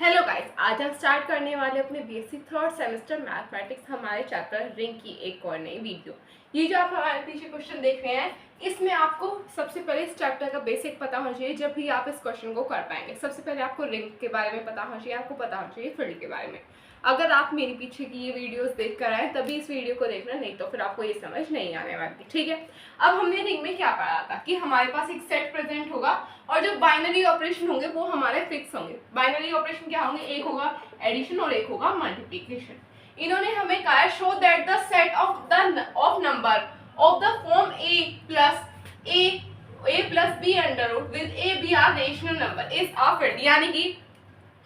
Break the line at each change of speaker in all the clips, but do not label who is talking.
Hello guys, आज हम start करने वाले अपने बेसिक थर्ड सेमेस्टर मैथमेटिक्स हमारे चैप्टर रिंग की एक और नई वीडियो। ये जो आप हमारे पीछे क्वेश्चन देख रहे हैं, इसमें आपको सबसे पहले इस चैप्टर का बेसिक पता होना चाहिए। जब भी आप इस क्वेश्चन को कर पाएंगे, सबसे पहले आपको रिंग के बारे में पता होना चाहिए, आपको पता होना चाहिए फील्ड के बारे में। अगर आप मेरे पीछे की ये वीडियोस देख कर आए तभी इस वीडियो को देखना, नहीं तो फिर आपको ये समझ नहीं आने वाली। ठीक है, अब हमने रिंग में क्या पढ़ा था कि हमारे पास एक सेट प्रेजेंट होगा और जो बाइनरी ऑपरेशन होंगे वो हमारे फिक्स होंगे। बाइनरी ऑपरेशन क्या होंगे, एक होगा एडिशन और एक होगा मल्टीप्लिकेशन। इन्होंने हमें कहा है show that the set of number of the form a plus b under root with a b are rational number is a field. यानी कि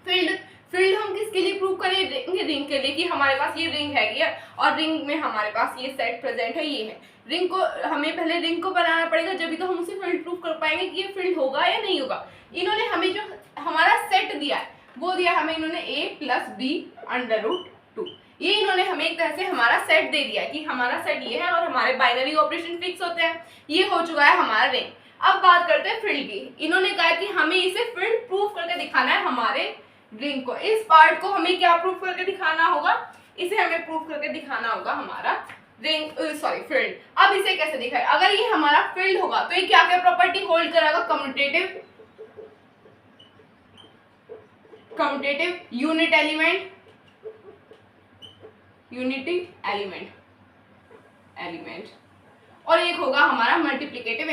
फील्ड हम किसके लिए प्रूव करेंगे, रिंग के लिए, कि हमारे पास ये रिंग है और रिंग में हमारे पास ये सेट प्रेजेंट है, ये है रिंग को। हमें पहले रिंग को बनाना पड़ेगा, जब भी तो हम उसे फील्ड प्रूव कर पाएंगे कि ये फील्ड होगा या नहीं होगा। इन्होंने हमें जो हमारा सेट दिया है वो दिया हमें इन्होंने a plus B under root 2। ये इन्होंने हमें एक तरह से हमारा सेट दे दिया है कि हमारा सेट ये है और हमारे बाइनरी ऑपरेशन फिक्स होते हैं। ये हो चुका है हमारा रिंग। अब बात करते हैं फील्ड की। इन्होंने कहा कि हमें इसे फील्ड प्रूफ करके दिखाना है हमारे रिंग को। इस पार्ट को हमें क्या प्रूफ करके दिखाना होगा, इसे हमें प्रूफ करके दिखाना होगा हमारा रिंग फील्ड। अब इसे कैसे दिखाए, अगर ये हमारा फील्ड होगा तो ये क्या क्या प्रॉपर्टी होल्ड करेगा, commutative, unit element, unity element और एक होगा हमारा मल्टीप्लिकेटिव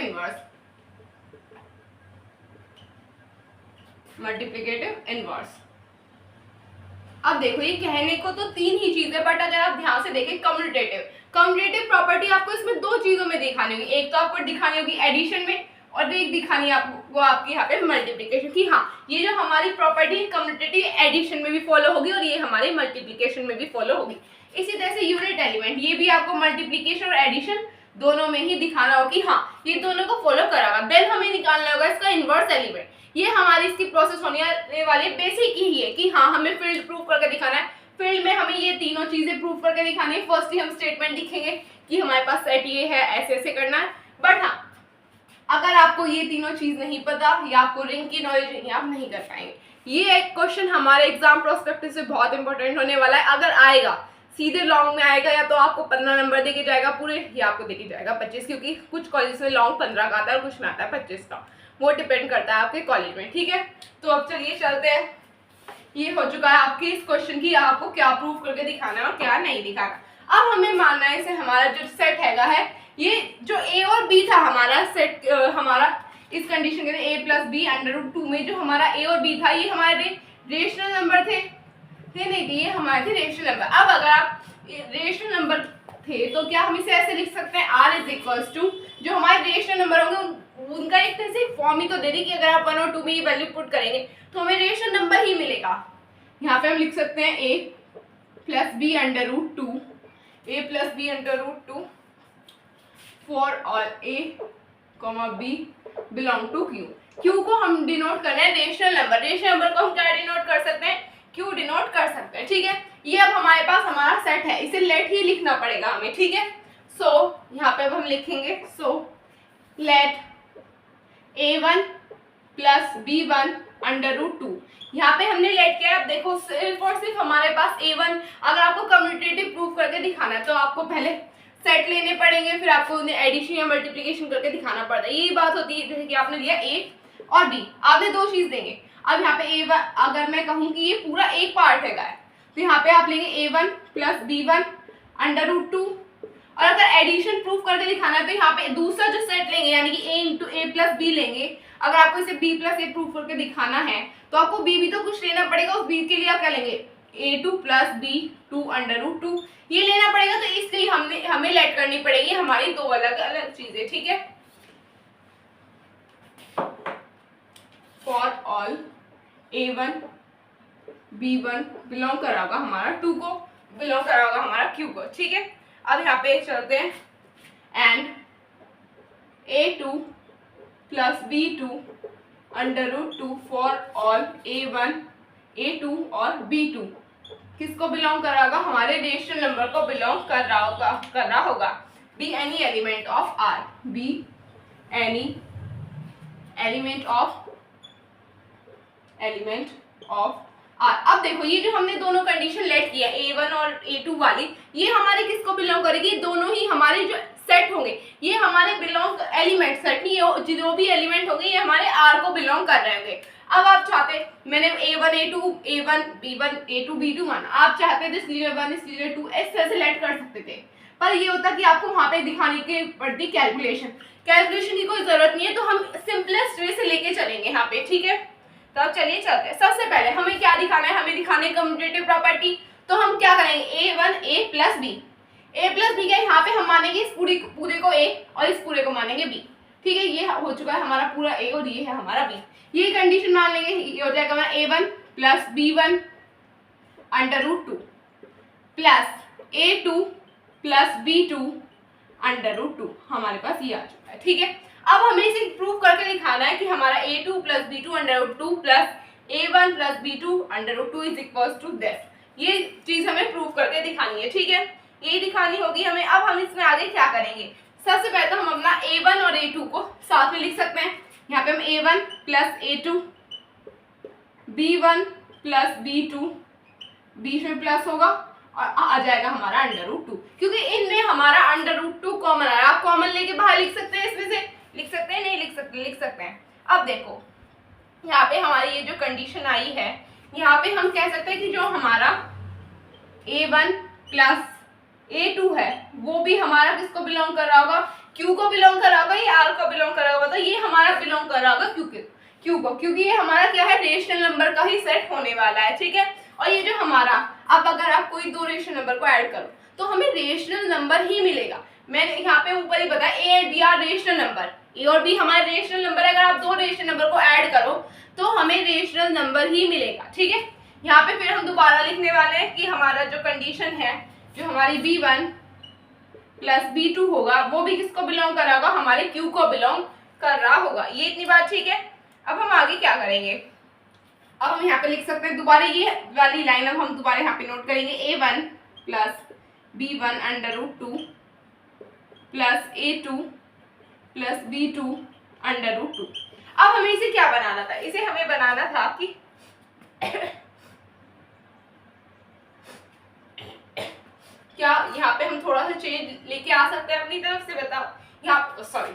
इनवर्स। अब देखो, ये कहने को तो तीन ही चीजें, बट अगर आप ध्यान से देखें, कम्यूटेटिव प्रॉपर्टी आपको इसमें दो चीजों में दिखानी होगी। एक तो आपको दिखानी होगी एडिशन में और एक दिखानी है आपको आपकी यहाँ पे मल्टीप्लिकेशन की। हाँ, ये जो हमारी प्रॉपर्टी है कम्यूटेटिव एडिशन में भी फॉलो होगी और ये हमारे मल्टीप्लिकेशन में भी फॉलो होगी। इसी तरह से यूनिट एलिमेंट, ये भी आपको मल्टीप्लिकेशन और एडिशन दोनों में ही दिखाना होगा कि हाँ ये दोनों को फॉलो करागा। देन हमें निकालना होगा इसका इनवर्स एलिमेंट। ये हमारी इसकी प्रोसेस होने वाली बेसिक ही है कि हाँ हमें फील्ड प्रूफ करके दिखाना है। फील्ड में हमें ये तीनों चीजें प्रूफ करके दिखानी है। फर्स्ट ही हम स्टेटमेंट लिखेंगे कि हमारे पास सेट ये है, ऐसे ऐसे करना है। बट हाँ, अगर आपको ये तीनों चीज नहीं पता या आपको रिंग की नॉलेज नहीं, आप नहीं कर पाएंगे। ये एक क्वेश्चन हमारे एग्जाम प्रोस्पेक्टिव से बहुत इंपॉर्टेंट होने वाला है। अगर आएगा सीधे लॉन्ग में आएगा, या तो आपको 15 नंबर देके जाएगा पूरे, या आपको देके जाएगा 25, क्योंकि कुछ कॉलेज में लॉन्ग 15 का आता है और कुछ में आता है 25 का। वो डिपेंड करता है आपके कॉलेज में। ठीक है, तो अब चलिए चलते हैं। ये हो चुका है आपके इस क्वेश्चन की, आपको क्या प्रूफ करके दिखाना है और क्या नहीं दिखाना। अब हमें मानना है इसे हमारा जो सेट हैगा है, ये जो ए और बी था हमारा सेट, हमारा इस कंडीशन के a plus B under root 2 में जो हमारा ए और बी था, ये हमारे रेशनल नंबर थे नहीं थे, ये हमारे थे रेशनल नंबर। अब अगर आप रेशनल नंबर थे तो क्या हम इसे ऐसे लिख सकते हैं, r इज इक्वल्स टू जो हमारे रेशनल नंबर होंगे उनका एक तरह से फॉर्म ही तो दे दी कि अगर आप 1 और 2 में ये वैल्यू पुट करेंगे तो हमें रेशनल नंबर ही मिलेगा। यहाँ पे हम लिख सकते हैं a plus B under root 2, a plus B under root 2 for all a comma b belong to q। q को हम डिनोट करना है रेशनल नंबर। रेशनल नंबर को हम क्या डिनोट कर सकते हैं, q डिनोट कर सकते हैं। ठीक है, ये अब हमारे पास हमारा सेट है, इसे लेट ही लिखना पड़ेगा हमें। ठीक है, सो यहाँ पे अब हम लिखेंगे so let a1 plus b1 under root 2। यहाँ पे हमने लेट किया। अब देखो, सिर्फ और सिर्फ हमारे पास a1, अगर आपको कम्यूटेटिव प्रूफ करके दिखाना है तो आपको पहले सेट लेने पड़ेंगे, फिर आपको उन्हें एडिशन या मल्टीप्लिकेशन करके दिखाना पड़ता है। यही बात होती है, जैसे कि आपने लिया a और b, आपने दो चीज देंगे। अब यहाँ पे a1, अगर मैं कहूँ कि ये पूरा एक पार्ट है तो यहाँ पे आप लेंगे a1 plus b1 under root 2। और अगर एडिशन प्रूफ करके दिखाना है तो यहाँ पे दूसरा जो सेट लेंगे, यानी कि a into A plus B लेंगे। अगर आपको इसे b प्लस ए प्रूफ करके दिखाना है तो आपको b भी तो कुछ लेना पड़ेगा। उस b के लिए आप क्या लेंगे, a2 plus b2 under root 2 ये लेना पड़ेगा। तो इसलिए हमें लेट करनी पड़ेगी हमारी दो अलग अलग चीजें। ठीक है, for all a1 b1 belong करागा हमारा 2 को, बिलोंग करागा हमारा q को। ठीक है, अब यहाँ पे चलते हैं and a2 plus b2 under root 2 for all a1 a2 और b2 किसको बिलोंग करागा, हमारे रेशनल नंबर को बिलोंग कर रहा होगा। Be any element of r, be any element of अब देखो ये जो हमने दोनों कंडीशन लेट किया A1 और A2 वाली, ये हमारे किसको बिलोंग करेगी, दोनों ही हमारे जो सेट होंगे ये हमारे बिलोंग एलिमेंट सेट नहीं, जो भी एलिमेंट होंगे ये हमारे R को बिलोंग कर रहे होंगे। अब आप चाहते, मैंने A1 A2 A1 B1 A2 B2 माना, आप चाहते थे इसलिए 1 इसलिए 2 इस तरह से लेट कर सकते थे, पर ये होता कि आपको वहां पे दिखाने की पड़ती कैलकुलेशन की कोई जरूरत नहीं है, तो हम सिंपलेस्ट वे से लेके चलेंगे यहाँ पे, ठीक है। तो अब चलिए चलते हैं। सबसे पहले हमें क्या दिखाना है, हमें दिखाना है कम्यूटेटिव प्रॉपर्टी। तो हम क्या करेंगे, A1 A plus B, A plus B क्या, यहाँ पे हम मानेंगे इस पूरे को A और इस पूरे को मानेंगे B, ठीक है। ये हो चुका है हमारा पूरा A और ये है हमारा B। ये कंडीशन मान लेंगे, ये हो जाएगा हमारा A1 plus B1 under root 2 plus A2 plus B2 under root 2, हमारे पास ये आ चुका है, ठीक है। अब हमें इसे प्रूव करके दिखाना है कि हमारा A2 plus B2 under root 2 plus A1 plus B2 under root 2 is equals to this. ये चीज हमें प्रूव करके दिखानी है, ठीक है, ये दिखानी होगी हमें। अब हम इसमें आगे क्या करेंगे, सबसे पहले तो हम अपना A1 और A2 को साथ में लिख सकते हैं। यहाँ पे हम A1 plus A2 B1 plus B2, बीच में प्लस होगा और आ जाएगा हमारा अंडर रूट 2, क्योंकि इनमें हमारा अंडर रूट 2 कॉमन आया। आप कॉमन लेके बाहर लिख सकते हैं, इसमें से लिख सकते हैं, नहीं लिख सकते, लिख सकते हैं। अब देखो यहाँ पे हमारी ये जो कंडीशन आई है, यहाँ पे हम कह सकते हैं कि जो हमारा A1 प्लस A2 है वो भी हमारा किसको बिलोंग कर रहा होगा, Q को बिलोंग कर रहा होगा, ये R को बिलोंग कर रहा होगा। तो ये हमारा बिलोंग कर रहा होगा Q को, क्योंकि ये हमारा क्या है, रेशनल नंबर का ही सेट होने वाला है, ठीक है। और ये जो हमारा, अब अगर आप कोई दो रेशनल नंबर को ऐड करो तो हमें रेशनल नंबर ही मिलेगा। मैंने यहाँ पे ऊपर ही बताया A and B are rational number, A और B हमारे रेशनल नंबर है। अगर आप दो रेशनल नंबर को ऐड करो तो हमें रेशनल नंबर ही मिलेगा, ठीक है। यहाँ पे फिर हम दोबारा लिखने वाले हैं कि हमारा जो कंडीशन है, जो हमारी B1 प्लस B2 होगा वो भी किसको बिलोंग कर रहा होगा, हमारे Q को बिलोंग कर रहा होगा। ये इतनी बात ठीक है। अब हम आगे क्या करेंगे, अब हम यहाँ पे लिख सकते हैं दोबारा ये वाली लाइन, अब हम दोबारा यहाँ पे नोट करेंगे A1 plus B1 under root 2 plus A2 plus B2 under root 2। अब हमें इसे क्या बनाना था, इसे हमें बनाना था कि क्या यहाँ पे हम थोड़ा सा चेंज लेके आ सकते हैं अपनी तरफ से, बताओ। यहाँ सॉरी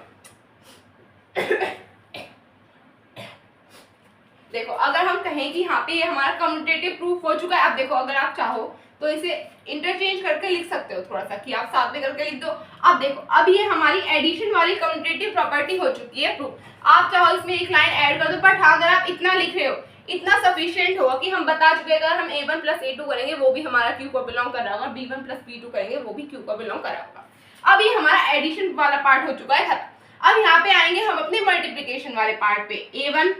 देखो अगर हम कहें कि यहाँ पे ये हमारा कम्यूटेटिव प्रूफ हो चुका है। अब देखो अगर आप चाहो तो इसे इंटरचेंज करके लिख सकते हो थोड़ा सा, कि आप साथ में करके लिख दो। अब देखो अब ये हमारी एडिशन वाली कम्यूटेटिव प्रॉपर्टी हो चुकी है प्रूफ। आप चाहो इसमें एक लाइन ऐड कर दो, बट हाँ अगर आप इतना लिख रहे हो इतना सफिशिएंट होगा कि हम बता चुके अगर हम A1 प्लस A2 करेंगे वो भी हमारा Q को बिलोंग कर रहा होगा, B1 प्लस B2 करेंगे वो भी Q को बिलोंग कर रहा होगा। अब ये हमारा एडिशन वाला पार्ट हो चुका है खत्म। अब यहाँ पे आएंगे हम अपने मल्टीप्लीकेशन वाले पार्ट पे, A1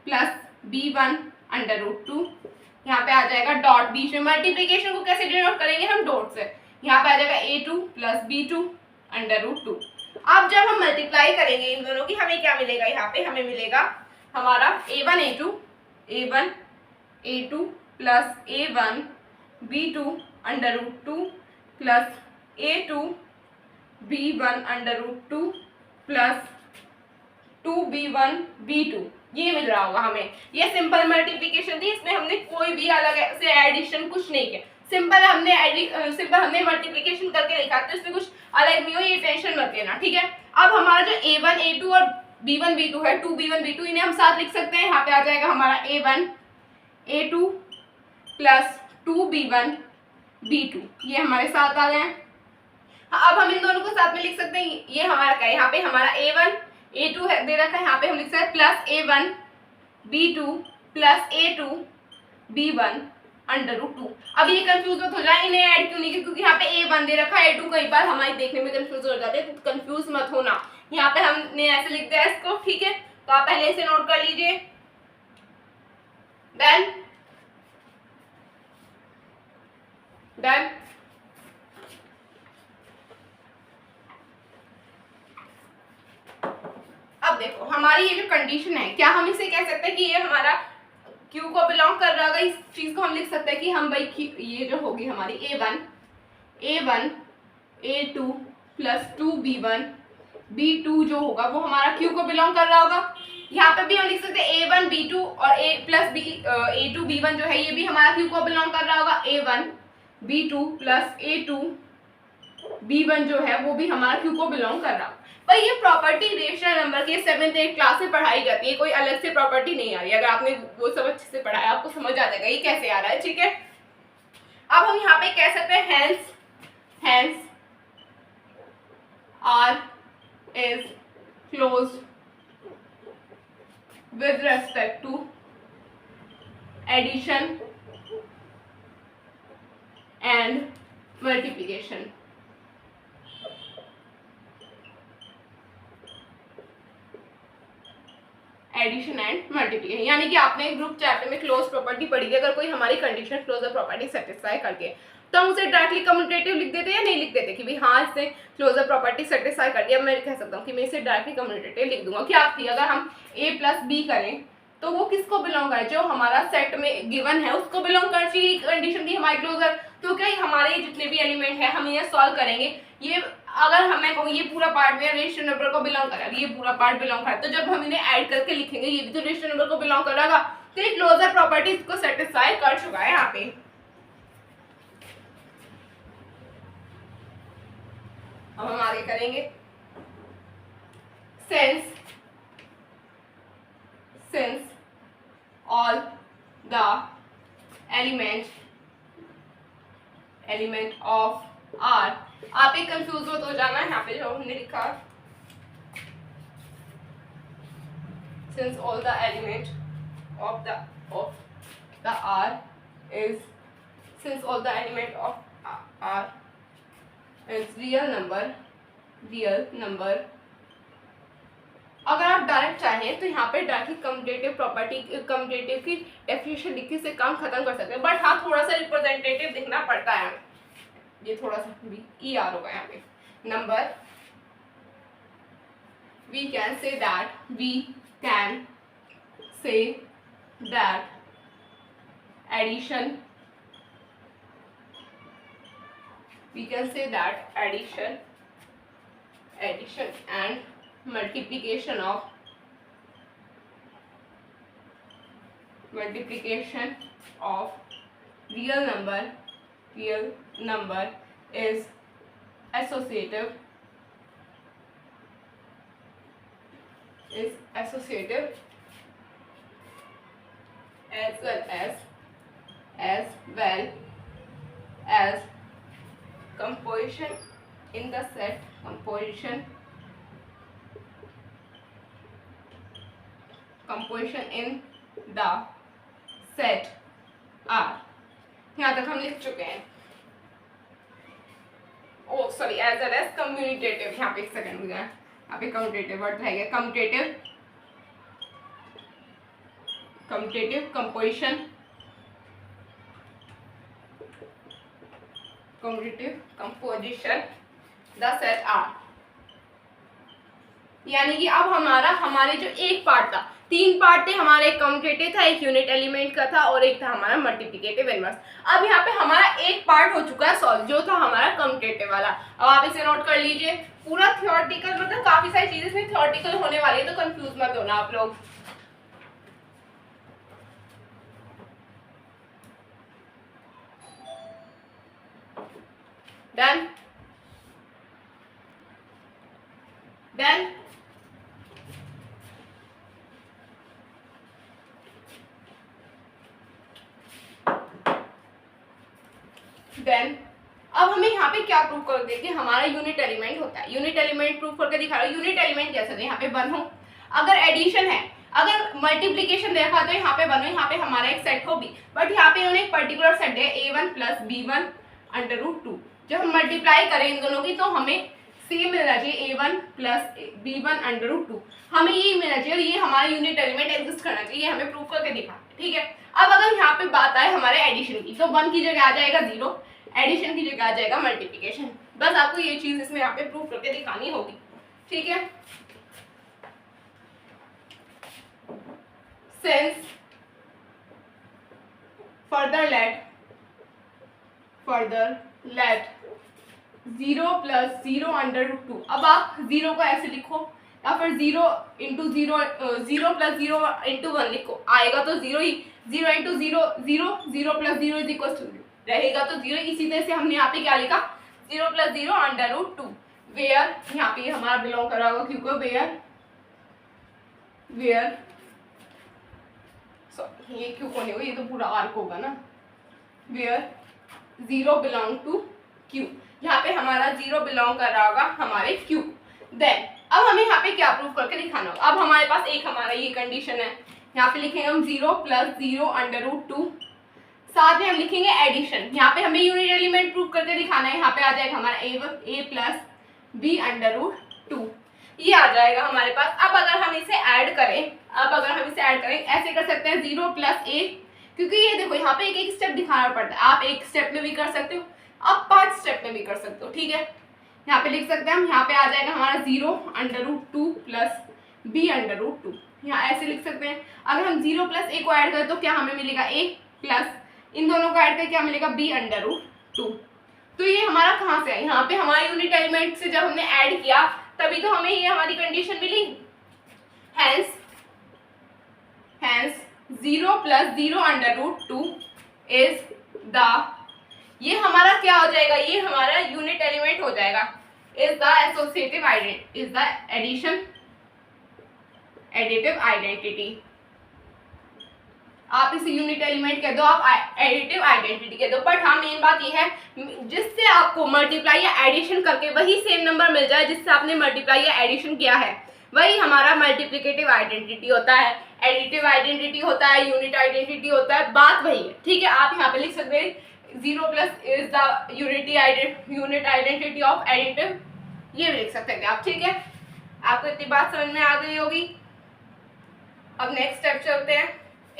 plus B1 under root 2, यहाँ पे आ जाएगा डॉट, बीच में मल्टीप्लीकेशन को कैसे डिनोट करेंगे हम, डॉट से। यहाँ पे आ जाएगा A2 plus B2 under root 2। अब जब हम मल्टीप्लाई करेंगे इन दोनों की हमें क्या मिलेगा, यहाँ पे हमें मिलेगा हमारा A1 A2 plus A1 B2 under root 2 plus A2 B1 under root 2 plus 2B1 B2, ये मिल रहा होगा हमें। ये सिंपल मल्टीप्लिकेशन थी, इसमें हमने कोई भी अलग से एडिशन कुछ नहीं किया, सिंपल हमने मल्टीप्लिकेशन करके लिखा, तो इसमें कुछ अलग नहीं हो, ये टेंशन मत लेना, ठीक है। अब हमारा जो A1 A2 और B1 B2 है, 2B1 B2, इन्हें हम साथ लिख सकते हैं। यहाँ पे आ जाएगा हमारा A1 A2 plus 2B1 B2, ये हमारे साथ आ गए। अब हम इन दोनों को साथ में लिख सकते हैं। ये हमारा क्या है, यहाँ पे हमारा A1 A2 है दे रखा है, यहाँ पे हम लिख सकते हैं plus A1 B2 plus A2 B1 under root 2। अब ये कंफ्यूज मत हो जाए, इन्हें ऐड क्यों नहीं किया, क्योंकि यहाँ पे A1 दे रखा है, A2 कई बार हमारे देखने में कंफ्यूज हो जाते हैं, तो कंफ्यूज मत होना। यहाँ पे हमने ऐसे लिख दिया इसको, ठीक है। तो आप पहले इसे नोट कर लीजिए। Done done. अब देखो हमारी ये जो कंडीशन है, क्या हम इसे कह सकते हैं कि ये हमारा Q को बिलोंग कर रहा होगा। इस चीज को हम लिख सकते हैं कि हम भाई ये जो होगी हमारी A1 A2 plus 2B1 B2 जो होगा वो हमारा Q को बिलोंग कर रहा होगा। यहाँ पे भी हम लिख सकते हैं A1 B2 और A plus B A2 B1 जो है ये भी हमारा क्यू को बिलोंग कर रहा होगा, A1 B2 plus A2 B1 जो है वो भी हमारा क्यू को बिलोंग कर रहा है। पर ये प्रॉपर्टी रेशनल नंबर के 7th 8th क्लास में पढ़ाई जाती है, कोई अलग से प्रॉपर्टी नहीं आ रही। अगर आपने वो सब अच्छे से पढ़ा है आपको समझ आ जाएगा ये कैसे आ रहा है, ठीक है। अब हम यहाँ पे कह सकते हैं hence R is closed with respect to addition and multiplication। Addition and multiplication, यानी कि आपने ग्रुप चैप्टर में क्लोज प्रॉपर्टी पढ़ी थी, अगर कोई हमारी कंडीशन क्लोजर प्रॉपर्टी सेटिस्फाई करके तो हम उसे डायरेक्टली कम्यूटेटिव लिख देते या नहीं लिख देते कि भाई हाँ इसने क्लोजर प्रॉपर्टी सेटिस्फाई कर दिया। मैं कह सकता हूँ कि मैं इसे डायरेक्टली कम्यूटेटिव लिख दूंगा। क्या थी, अगर हम A प्लस बी करें तो वो किसको बिलोंग करे, जो हमारा सेट में गिवन है उसको बिलोंग कर चाहिए कंडीशन थी हमारी क्लोजर। तो क्या हमारे जितने भी एलिमेंट है हम इन्हें सॉल्व करेंगे, ये अगर हमें कहूँ ये पूरा पार्ट में रेशनल नंबर को बिलोंग कर रहा है, ये पूरा पार्ट बिलोंग कर रहा है, तो जब हम इन्हें ऐड करके लिखेंगे ये भी तो रेशनल नंबर को बिलोंग कर रहा है, तो ये क्लोजर प्रॉपर्टी इसको सेटिस्फाई कर चुका है यहाँ पे। अब हम आगे करेंगे since all the element of R, आप एक कंफ्यूज मत हो जाना, यहाँ पे जो हमने लिखा since all the element of the R is since all the element of R is real number। अगर आप डायरेक्ट चाहें तो यहाँ पे डायरेक्टली कम्यूटेटिव प्रॉपर्टी कम्यूटेटिव की डेफिनेशन लिखने से काम खत्म कर सकते हैं, बट हाँ थोड़ा सा रिप्रेजेंटेटिव दिखना पड़ता है। ये थोड़ा सा भी ER होगा यहाँ पे number. we can say that addition and multiplication of real number is associative as well as composition in the set R। यहाँ तक हम लिख चुके हैं। Oh sorry as well as commutative, यहाँ पे एक सेकंड हो गया, यहाँ पे कम्यूटेटिव वर्ड रहेगा, commutative composition the set R। यानी कि अब हमारे जो एक पार्ट था, 3 पार्ट थे हमारे, एक कम्यूटेटिव था, एक यूनिट एलिमेंट का था और एक था हमारा मल्टीप्लिकेटिव इनवर्स। अब यहाँ पे हमारा एक पार्ट हो चुका है सॉल्व, जो था हमारा कम्यूटेटिव वाला। अब आप इसे नोट कर लीजिए, पूरा थ्योरेटिकल, मतलब काफी सारी चीजें इसमें थ्योरेटिकल होने वाली है, तो कंफ्यूज मत होना आप लोग। डन देन अब हमें यहाँ पे क्या प्रूफ कर देते हैं, हमारा यूनिट एलिमेंट होता है। यूनिट एलिमेंट प्रूफ करके दिखा रहा हूँ। यूनिट एलिमेंट कैसे थे, यहाँ पे 1 हो, अगर एडिशन है, अगर मल्टीप्लिकेशन देखा तो यहाँ पे 1 हो, यहाँ पे हमारा एक सेट हो भी, बट यहाँ पे इन्होंने एक पर्टिकुलर सेट है A1 प्लस B1 √2। जब हम मल्टीप्लाई करें इन दोनों की तो हमें सेम मिलना चाहिए, A1 प्लस B1 √2, हमें ये मिलना चाहिए और ये हमारा यूनिट एलिमेंट एग्जिस्ट करना चाहिए, हमें प्रूफ करके दिखा, ठीक है। अब अगर यहाँ पे बात आए हमारे एडिशन की, तो 1 की जगह आ जाएगा 0, एडिशन की जगह आ जाएगा मल्टीप्लिकेशन। बस आपको ये चीज इसमें यहाँ पे प्रूफ करके दिखानी होगी, ठीक है। since further let 0 plus 0 √2। अब आप 0 को ऐसे लिखो, या फिर 0 इंटू 0, 0 प्लस 0 इंटू 1 लिखो, आएगा तो 0 ही, 0 into 0 0, 0 plus 0 is equal to 0, रहेगा तो 0। इसी तरह से हमने यहाँ पे क्या लिखा, 0 प्लस 0 अंडर रूट 2, वेयर यहाँ पे हमारा बिलोंग कर रहा होगा क्यू को, वेयर ये क्यू को नहीं होगा, ये तो पूरा आर्क होगा ना, वेयर 0 बिलोंग टू क्यू, यहाँ पे हमारा 0 बिलोंग कर रहा होगा हमारे क्यू। देन अब हमें यहाँ पे क्या प्रूव करके दिखाना होगा, अब हमारे पास एक हमारा ये कंडीशन है, यहाँ पे लिखेंगे हम 0 प्लस 0 अंडर रूट 2, साथ में हम लिखेंगे एडिशन, यहाँ पे हमें यूनिट एलिमेंट प्रूव करके दिखाना है, यहाँ पे आ जाएगा हमारा a plus b under root 2, ये आ जाएगा हमारे पास। अब अगर हम इसे ऐड करें, ऐसे कर सकते हैं 0 प्लस a, क्योंकि ये देखो यहाँ पे एक एक स्टेप दिखाना पड़ता है, आप एक स्टेप में भी कर सकते हो, आप 5 स्टेप में भी कर सकते हो, ठीक है। यहाँ पे लिख सकते हैं हम, यहाँ पे आ जाएगा हमारा 0 under root 2 plus b under root 2, यहाँ ऐसे लिख सकते हैं। अगर हम 0 प्लस a को ऐड करें तो क्या हमें मिलेगा, a प्लस इन दोनों को ऐड करके क्या मिलेगा, b अंडर रूट 2। तो ये हमारा कहाँ से है, यहाँ पे हमारे यूनिट एलिमेंट से जब हमने ऐड किया तभी तो हमें ये हमारी कंडीशन मिली। Hence 0 plus 0 under root 2 is the, ये हमारा क्या हो जाएगा, ये हमारा यूनिट एलिमेंट हो जाएगा, is the associative identity, is the additive identity. आप इसे यूनिट एलिमेंट कह दो, आप एडिटिव आइडेंटिटी कह दो, बट हाँ मेन बात ये है जिससे आपको मल्टीप्लाई या एडिशन करके वही सेम नंबर मिल जाए जिससे आपने मल्टीप्लाई या एडिशन किया है, वही हमारा मल्टीप्लिकेटिव आइडेंटिटी होता है, एडिटिव आइडेंटिटी होता है, यूनिट आइडेंटिटी होता है, बात वही है, ठीक है। आप यहाँ पे लिख सकते हैं 0 plus is the unit identity of additive, ये भी लिख सकते हैं आप, ठीक है। आपको इतनी बात समझ में आ गई होगी। अब नेक्स्ट स्टेप चलते हैं,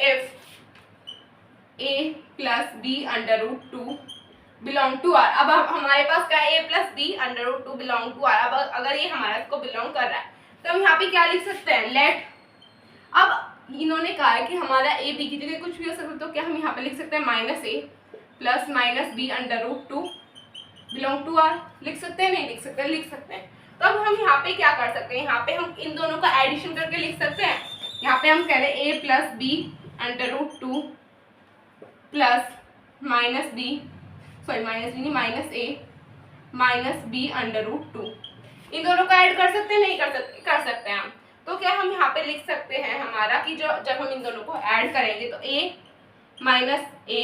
if a plus b under root 2 belong to r, अब हमारे पास क्या है, a plus b under root 2 belong to r। अब अगर ये हमारा इसको बिलोंग कर रहा है तो हम यहाँ पे क्या लिख सकते हैं, लेट, अब इन्होंने कहा है कि हमारा a b की जगह कुछ भी हो सकता है, तो क्या हम यहाँ पे लिख सकते हैं minus a plus minus b under root 2 belong to r, लिख सकते हैं, नहीं लिख सकते, लिख सकते हैं। तो अब हम यहाँ पे क्या कर सकते हैं, यहाँ पे हम इन दोनों का एडिशन करके लिख सकते हैं। यहाँ पे हम कह रहे हैं a plus b under root 2 plus minus b, sorry minus b नहीं, minus a minus b under root 2, इन दोनों का ऐड कर सकते हैं, नहीं कर सकते, कर सकते हैं हम। तो क्या हम यहाँ पे लिख सकते हैं हमारा कि जो जब हम इन दोनों को ऐड करेंगे तो a minus a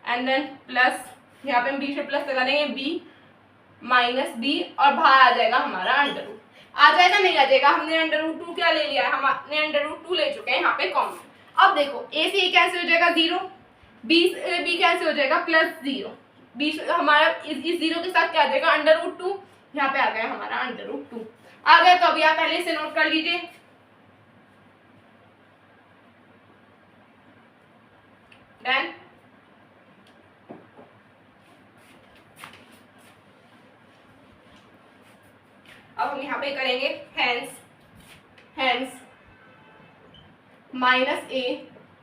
and then plus, यहाँ पे हम b से प्लस लगा देंगे, b माइनस b और बाहर आ जाएगा हमारा अंडर रूट, आ जाएगा नहीं आ जाएगा, हमने अंडर रूट 2 क्या ले लिया है, हमने अंडर रूट 2 ले चुके हैं यहाँ पे कॉमन। अब देखो a से a कैसे हो जाएगा 0, b कैसे हो जाएगा प्लस 0, b हमारा इस 0 के साथ क्या आ जाएगा अंडर रूट 2, यहाँ पे आ गया हमारा अंडर रूट 2 आ गया। तो अभी आप पहले से नोट कर लीजिए। डन। अब हम यहाँ पे करेंगे hence minus a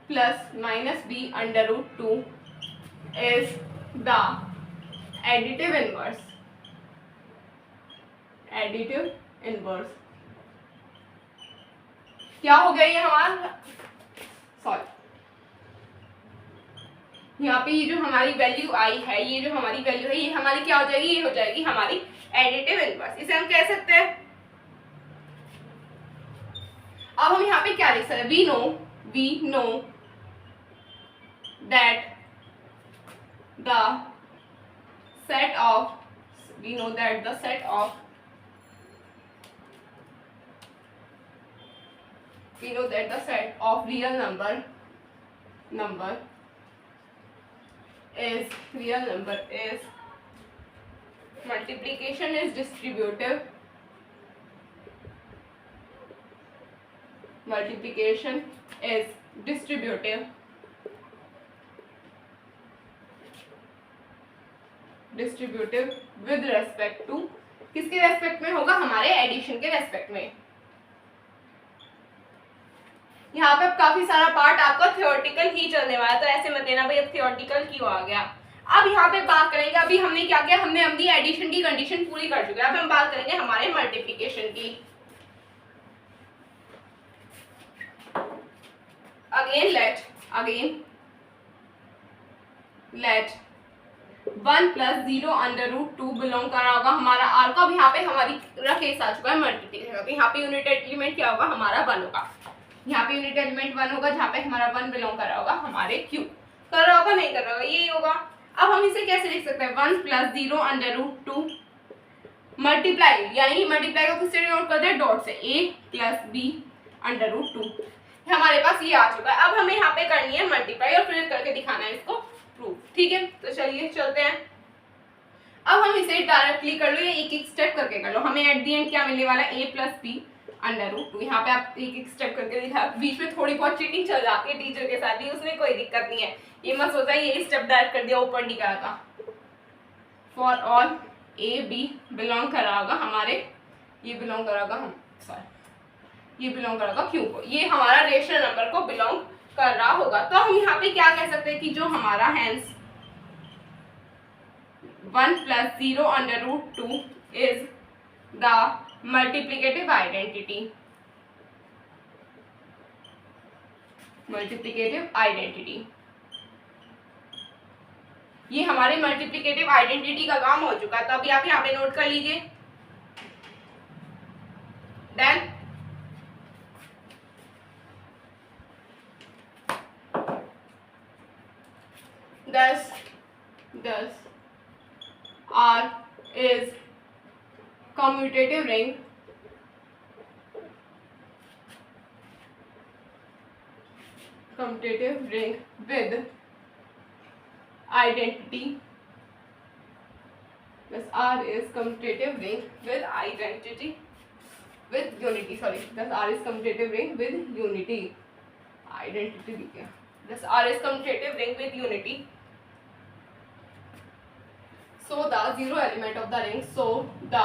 plus minus b under root 2 is the additive inverse, क्या हो गया ये हमारा, सॉरी यहाँ पे ये जो हमारी वैल्यू आई है, ये जो हमारी वैल्यू है, ये हमारी क्या हो जाएगी, ये हो जाएगी हमारी एडिटिव इनवर्स। इसे हम कह सकते हैं, अब हम यहाँ पे क्या लिख सकते हैं, we know that the set of real number is multiplication is distributive, with respect to, किसके रेस्पेक्ट में होगा, हमारे एडिशन के रेस्पेक्ट में। यहाँ पे काफी सारा पार्ट आपका थियोरेटिकल ही चलने वाला है, तो ऐसे मत लेना भाई अब थियोरेटिकल क्यों आ गया। अब यहाँ पे बात करेंगे, अभी हमने क्या किया, हमने अपनी एडिशन की कंडीशन पूरी कर चुके हैं, अब हम बात करेंगे हमारे मल्टीप्लिकेशन की। अगेन लेट 1 + 0 √2 बिलोंग कर रहा होगा हमारा आर को। अब यहाँ पे हमारी केस आ चुका है मल्टीप्लिकेशन। तो यहाँ पे यूनिट एलिमेंट क्या होगा हमारा 1 होगा, यहाँ पे यूनिट एलिमेंट 1 होगा, जहाँ पे हमारा 1 बिलोंग कर रहा होगा हमारे क्यू। कर रहा होगा नहीं कर रहा होगा, यही होगा। अब हम इसे कैसे लिख सकते हैं, 1 + 0 √2 मल्टीप्लाई, यानी मल्टीप्लाई को किससे डिनोट करते हैं, डॉट से, a + b √2। हमारे पास ये आ चुका है। अब हमें यहाँ पे करनी है मल्टीप्लाई और फिर करके दिखाना है इसको प्रूफ, ठीक है। तो चलिए चलते हैं। अब हम इसे डायरेक्टली कर लो या एक एक स्टेप करके कर लो। हमें एट दी एंड क्या मिलने वाला है, a + b √2। यहाँ पे आप एक एक स्टेप करके दिखा, बीच में थोड़ी बहुत चीटिंग चल जाती है टीचर के साथ भी, उसमें कोई दिक्कत नहीं है। ये मत सोचा ये स्टेप डायरेक्ट कर दिया ऊपर निकाला था। For all a b belong कर रहा होगा हमारे, ये बिलोंग कर रहा होगा हम सॉरी ये बिलोंग कर रहा होगा क्यू को, ये हमारा रेशनल नंबर को बिलोंग कर रहा होगा। तो हम यहाँ पे क्या कह सकते हैं कि जो हमारा hence 1 + 0 √2 is the multiplicative identity. ये हमारे मल्टीप्लिकेटिव आइडेंटिटी का काम हो चुका है। तो अभी आप यहाँ पे नोट कर लीजिए। Then thus R is commutative ring with identity. Thus R is commutative ring with identity with unity. Sorry, thus R is commutative ring with unity. Identity लिख गया। Thus R is commutative ring with unity. So the zero element of the ring. So the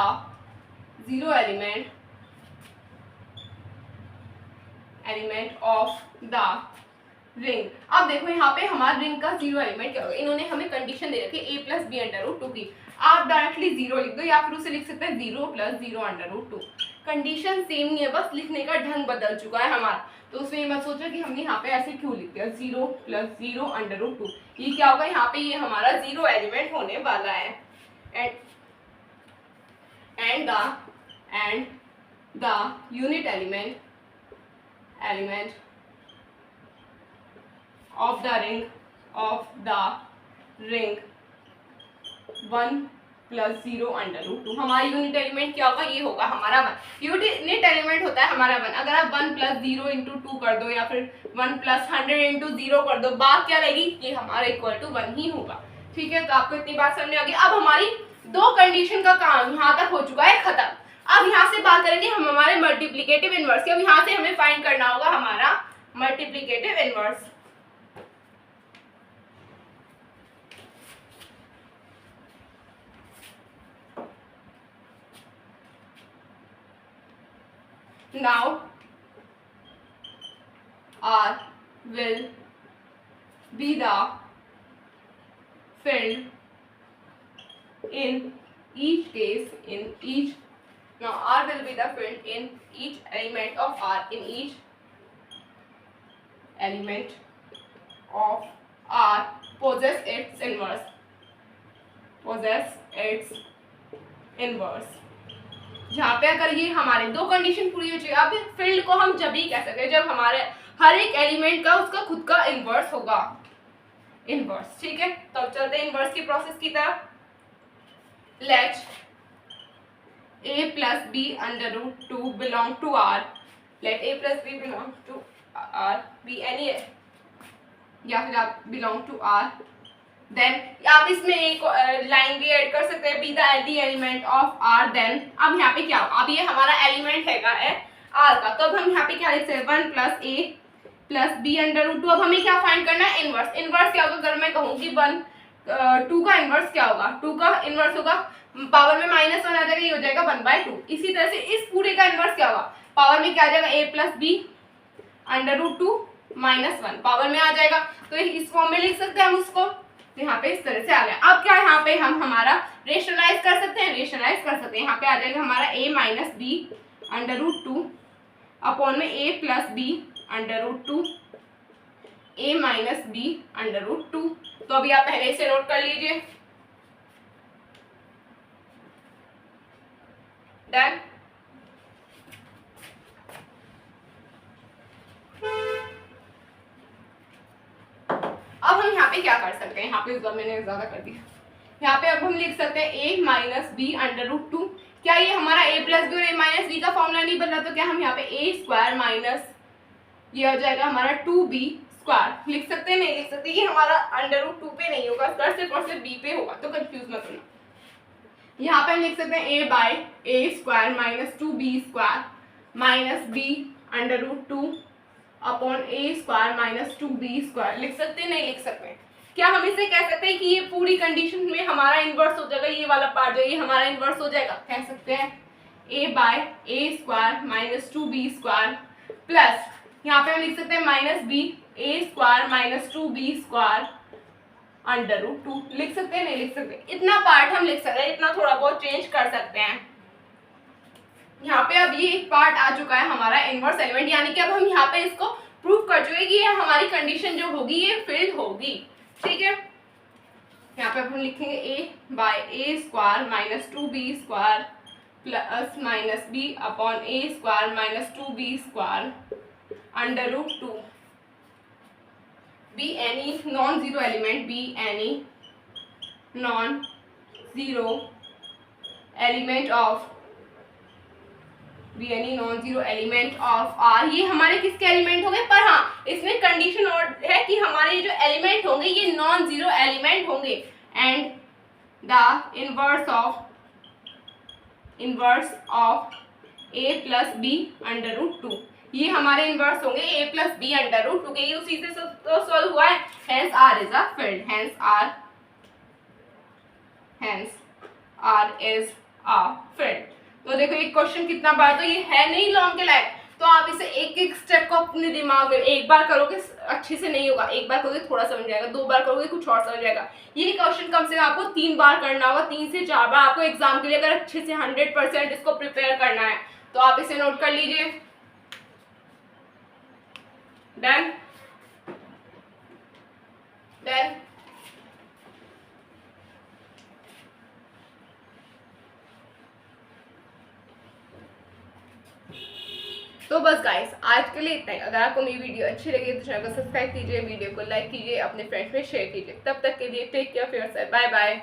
zero element of the ring. अब देखो यहाँ पे हमारे ring का zero element क्या होगा। इन्होंने हमें कंडीशन दे रखी है a + b √2 की। आप डायरेक्टली जीरो लिख दो या फिर उसे लिख सकते हैं 0 + 0 √2। कंडीशन सेम नहीं है, बस लिखने का ढंग बदल चुका है हमारा। तो उसमें मत सोचो कि हमने यहाँ पे ऐसे क्यों लिख दिया 0 + 0 √2। ये क्या होगा, यहाँ पे ये हमारा जीरो एलिमेंट होने वाला है। And the unit element of the ring 1 + 0 √2। हमारा यूनिट एलिमेंट क्या होगा, ये होगा हमारा 1। यूनिट एलिमेंट होता है हमारा 1। अगर आप 1 + 0 × 2 कर दो या फिर 1 + 100 × 0 कर दो, बात क्या रहेगी, ये हमारा = 1 ही होगा, ठीक है। तो आपको इतनी बात समझ आ गई। अब हमारी दो कंडीशन का काम यहाँ तक हो चुका है खत्म। अब यहाँ से बात करेंगे हम हमारे मल्टीप्लिकेटिव इनवर्स की। अब यहाँ से हमें फाइंड करना होगा हमारा multiplicative inverse. Now R will be the field in each case now R will be the field in each element of R, in each element of R possess its inverse। जहाँ पे अगर ये हमारे दो condition पूरी हो जाएगी। अब फील्ड को हम जब ही कह सकते हैं जब हमारे हर एक एलिमेंट का उसका खुद का इनवर्स होगा, इनवर्स, ठीक है। तो अब चलते हैं इनवर्स की प्रोसेस की तरफ। Let a + b √2 belong to R। Let a + b belong to R, be any या फिर आप बिलोंग टू R। देन आप इसमें एक लाइन भी ऐड कर सकते हैं, be the element of R। Then अब यहाँ पे क्या होगा, अब ये हमारा एलिमेंट है R का। तो अब हम यहाँ पे क्या लिख सकते हैं, 1 + a + b √2। अब हमें क्या फाइंड करना है, इनवर्स। इनवर्स क्या होगा, अगर मैं कहूँ कि 2 का इनवर्स क्या होगा, 2 का इनवर्स होगा, पावर में -1 आ जाएगा, ये हो जाएगा 1/2। इसी तरह से इस पूरे का इनवर्स क्या होगा, पावर में क्या आ जाएगा, a + b √2 -1 पावर में आ जाएगा। तो इस फॉर्म में लिख सकते हैं हम उसको। तो यहाँ पे इस तरह से आ गया। अब क्या यहाँ पे हम हमारा रेशनलाइज कर सकते हैं, यहाँ पे आ जाएगा हमारा a - b √2 अपॉन में a + b √2 a minus B under root 2। तो अभी आप पहले से नोट कर लीजिए। डन। अब हम यहाँ पे क्या कर सकते हैं, यहाँ पे मैंने ज्यादा कर दिया, यहाँ पे अब हम लिख सकते हैं a minus B under root 2। क्या ये हमारा a प्लस बी और a माइनस बी का फॉर्मूला नहीं बन रहा, तो क्या हम यहाँ पे a स्क्वायर माइनस ये हो जाएगा हमारा 2b स्क्वायर लिख सकते हैं, नहीं लिख सकते, ये हमारा अंडर रूट 2 पे नहीं होगा, सिर्फ और सिर्फ b पे होगा, तो कंफ्यूज मत होना। यहाँ पे हम लिख सकते हैं a by a square minus 2b square minus b under root 2 upon a square minus 2b square लिख सकते हैं, नहीं लिख सकते। क्या हम इसे कह सकते हैं कि ये पूरी कंडीशन में हमारा इन्वर्स हो जाएगा, ये वाला पार्ट जो ये हमारा इन्वर्स हो जाएगा, कह सकते हैं a by a square minus 2b square plus यहाँ पे हम लिख सकते हैं minus b a square minus 2b square under root 2 लिख सकते हैं, नहीं लिख सकते। इतना पार्ट हम लिख सकते हैं, इतना थोड़ा बहुत चेंज कर सकते हैं। यहाँ पे अब ये एक पार्ट आ चुका है हमारा इनवर्स एलिमेंट, यानी कि अब हम यहाँ पे इसको प्रूव कर चुके कि ये हमारी कंडीशन जो होगी ये फिल्ड होगी, ठीक है। यहाँ पे अब हम लिखेंगे a by a square minus 2b square plus minus b upon a square minus 2b square under root 2 be any non-zero element, be any non-zero element of R। ये हमारे किसके एलिमेंट होंगे, पर हाँ इसमें कंडीशन और है कि हमारे जो एलिमेंट होंगे ये नॉन जीरो एलिमेंट होंगे and the inverse of a plus B under root 2, ये हमारे इनवर्स होंगे a plus B under root 2 के, ये उसी से तो सॉल्व हुआ है, hence R is a field, hence R is a field। तो देखो ये क्वेश्चन कितना बार, तो ये है नहीं लॉन्ग के लायक, तो आप इसे एक एक स्टेप को अपने दिमाग में, एक बार करोगे अच्छे से नहीं होगा, एक बार करोगे थोड़ा समझ जाएगा, 2 बार करोगे कुछ और समझ जाएगा। ये क्वेश्चन कम से कम आपको 3 बार करना होगा, 3 से 4 बार आपको एग्जाम के लिए, अगर अच्छे से 100% इसको प्रिपेयर करना है तो आप इसे नोट कर लीजिए। Done done. तो बस गाइस आज के लिए इतना ही। अगर आपको मेरी वीडियो अच्छी लगी तो चैनल को सब्सक्राइब कीजिए, वीडियो को लाइक कीजिए, अपने फ्रेंड्स में शेयर कीजिए। तब तक के लिए टेक केयर, बाय बाय।